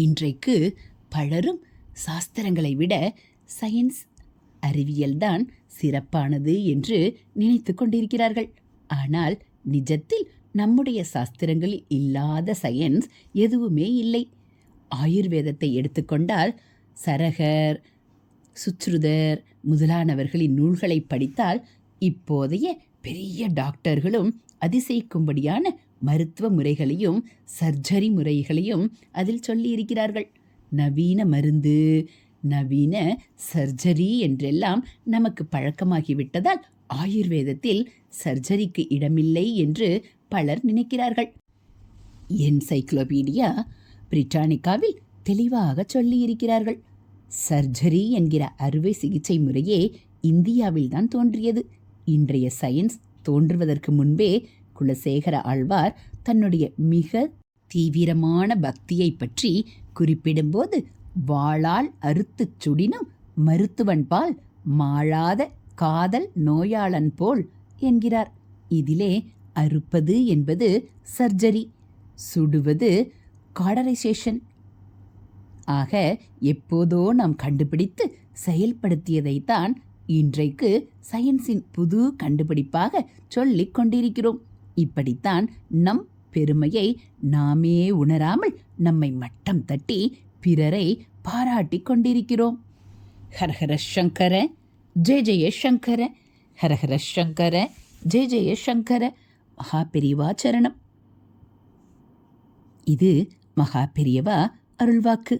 இன்றைக்கு பலரும் சாஸ்திரங்களை விட சயின்ஸ் அறிவியல்தான் சிறப்பானது என்று நினைத்து கொண்டிருக்கிறார்கள். ஆனால் நிஜத்தில் நம்முடைய சாஸ்திரங்களில் இல்லாத சயின்ஸ் எதுவுமே இல்லை. ஆயுர்வேதத்தை எடுத்துக்கொண்டால் சரகர், சுச்ருதர் முதலானவர்களின் நூல்களை படித்தால் இப்போதைய பெரிய டாக்டர்களும் அதிசயிக்கும்படியான மருத்துவ முறைகளையும் சர்ஜரி முறைகளையும் அதில் சொல்லியிருக்கிறார்கள். நவீன மருந்து, நவீன சர்ஜரி என்றெல்லாம் நமக்கு பழக்கமாகிவிட்டதால் ஆயுர்வேதத்தில் சர்ஜரிக்கு இடமில்லை என்று பலர் நினைக்கிறார்கள். என்சைக்ளோபீடியா பிரிட்டானிக்காவில் தெளிவாக சொல்லியிருக்கிறார்கள். சர்ஜரி என்கிற அறுவை சிகிச்சை முறையே இந்தியாவில்தான் தோன்றியது. இன்றைய சயின்ஸ் தோன்றுவதற்கு முன்பே குலசேகர ஆழ்வார் தன்னுடைய மிக தீவிரமான பக்தியை பற்றி குறிப்பிடும்போது, வாளால் அறுத்துச் சுடினும் மருத்துவன்பால் மாளாத காதல் நோயாளன் போல் என்கிறார். இதிலே அறுப்பது என்பது சர்ஜரி, சுடுவது காடரைசேஷன். ஆக எப்போதோ நாம் கண்டுபிடித்து செயல்படுத்தியதைத்தான் இன்றைக்கு சயின்ஸின் புது கண்டுபிடிப்பாக சொல்லிக் கொண்டிருக்கிறோம். இப்படித்தான் நம் பெருமையை நாமே உணராமல் நம்மை மட்டம் தட்டி பிறரை பாராட்டி கொண்டிருக்கிறோம். ஹரஹர சங்கர ஜெய ஜெய சங்கர, ஹரஹர சங்கர ஜெய ஜெய சங்கர. மகா பெரியவா சரணம். இது மகா பெரியவா அருள்வாக்கு.